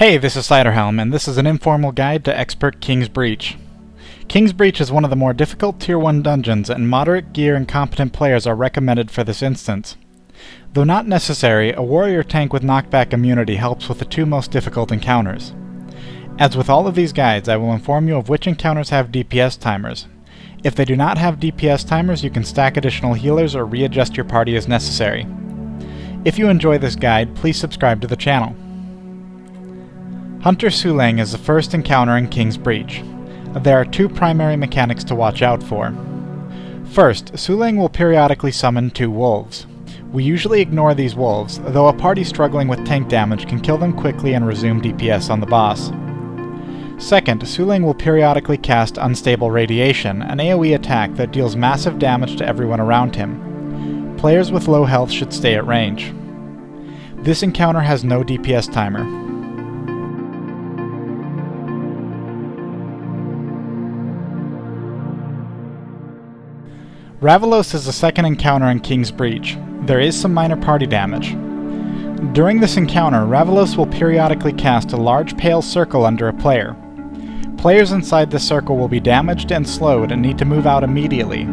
Hey, this is Ciderhelm, and this is an informal guide to Expert King's Breach. King's Breach is one of the more difficult Tier 1 dungeons, and moderate gear and competent players are recommended for this instance. Though not necessary, a warrior tank with knockback immunity helps with the two most difficult encounters. As with all of these guides, I will inform you of which encounters have DPS timers. If they do not have DPS timers, you can stack additional healers or readjust your party as necessary. If you enjoy this guide, please subscribe to the channel. Hunter Sulang is the first encounter in King's Breach. There are two primary mechanics to watch out for. First, Sulang will periodically summon two wolves. We usually ignore these wolves, though a party struggling with tank damage can kill them quickly and resume DPS on the boss. Second, Sulang will periodically cast Unstable Radiation, an AoE attack that deals massive damage to everyone around him. Players with low health should stay at range. This encounter has no DPS timer. Ravelos is the second encounter in King's Breach. There is some minor party damage. During this encounter, Ravelos will periodically cast a large pale circle under a player. Players inside this circle will be damaged and slowed and need to move out immediately.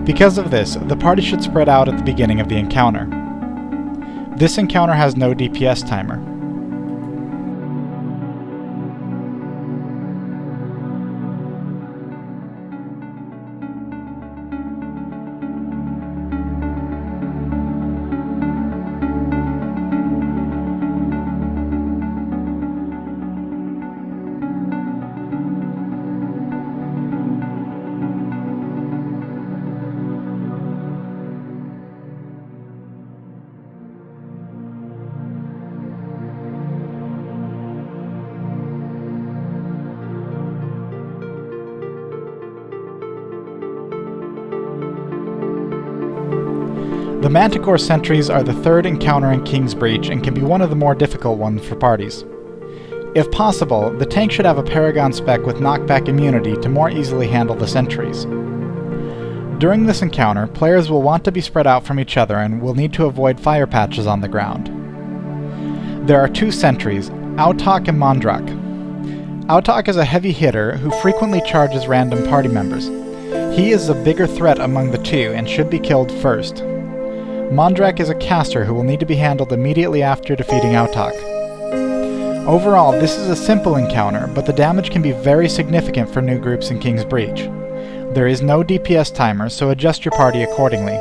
Because of this, the party should spread out at the beginning of the encounter. This encounter has no DPS timer. The Manticore sentries are the third encounter in King's Breach and can be one of the more difficult ones for parties. If possible, the tank should have a Paragon spec with knockback immunity to more easily handle the sentries. During this encounter, players will want to be spread out from each other and will need to avoid fire patches on the ground. There are two sentries, Autok and Mondrak. Autok is a heavy hitter who frequently charges random party members. He is the bigger threat among the two and should be killed first. Mondrak is a caster who will need to be handled immediately after defeating Autok. Overall, this is a simple encounter, but the damage can be very significant for new groups in King's Breach. There is no DPS timer, so adjust your party accordingly.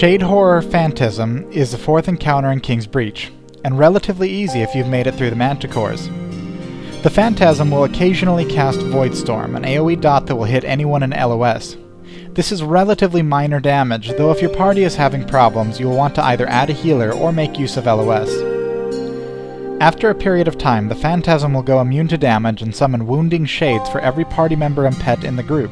Shade Horror Phantasm is the fourth encounter in King's Breach, and relatively easy if you've made it through the Manticores. The Phantasm will occasionally cast Void Storm, an AoE dot that will hit anyone in LOS. This is relatively minor damage, though if your party is having problems, you will want to either add a healer or make use of LOS. After a period of time, the Phantasm will go immune to damage and summon Wounding Shades for every party member and pet in the group.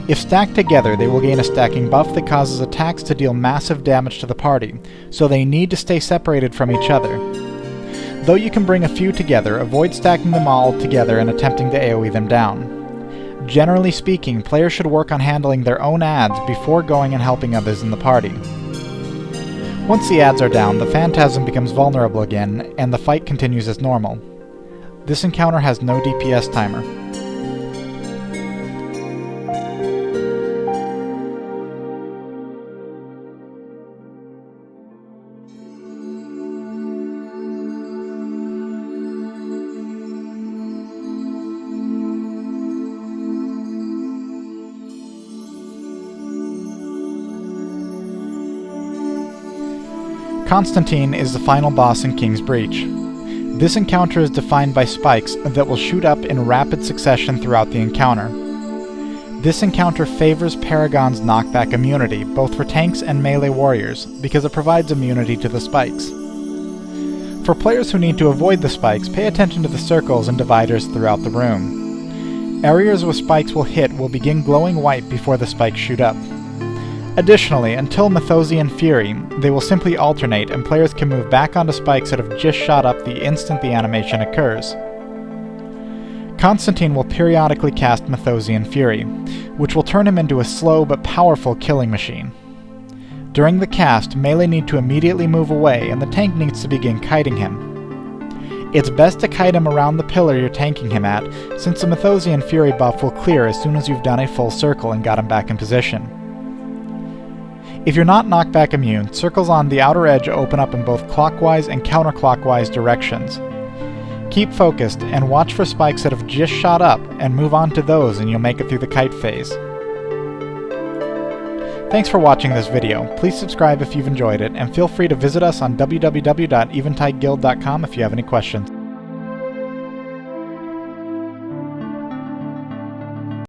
If stacked together, they will gain a stacking buff that causes attacks to deal massive damage to the party, so they need to stay separated from each other. Though you can bring a few together, avoid stacking them all together and attempting to AoE them down. Generally speaking, players should work on handling their own adds before going and helping others in the party. Once the adds are down, the Phantasm becomes vulnerable again, and the fight continues as normal. This encounter has no DPS timer. Constantine is the final boss in King's Breach. This encounter is defined by spikes that will shoot up in rapid succession throughout the encounter. This encounter favors Paragon's knockback immunity, both for tanks and melee warriors, because it provides immunity to the spikes. For players who need to avoid the spikes, pay attention to the circles and dividers throughout the room. Areas where spikes will hit will begin glowing white before the spikes shoot up. Additionally, until Mythosian Fury, they will simply alternate and players can move back onto spikes that have just shot up the instant the animation occurs. Constantine will periodically cast Mythosian Fury, which will turn him into a slow but powerful killing machine. During the cast, melee need to immediately move away and the tank needs to begin kiting him. It's best to kite him around the pillar you're tanking him at, since the Mythosian Fury buff will clear as soon as you've done a full circle and got him back in position. If you're not knockback immune, circles on the outer edge open up in both clockwise and counterclockwise directions. Keep focused and watch for spikes that have just shot up and move on to those and you'll make it through the kite phase. Thanks for watching this video. Please subscribe if you've enjoyed it and feel free to visit us on www.eventideguild.com if you have any questions.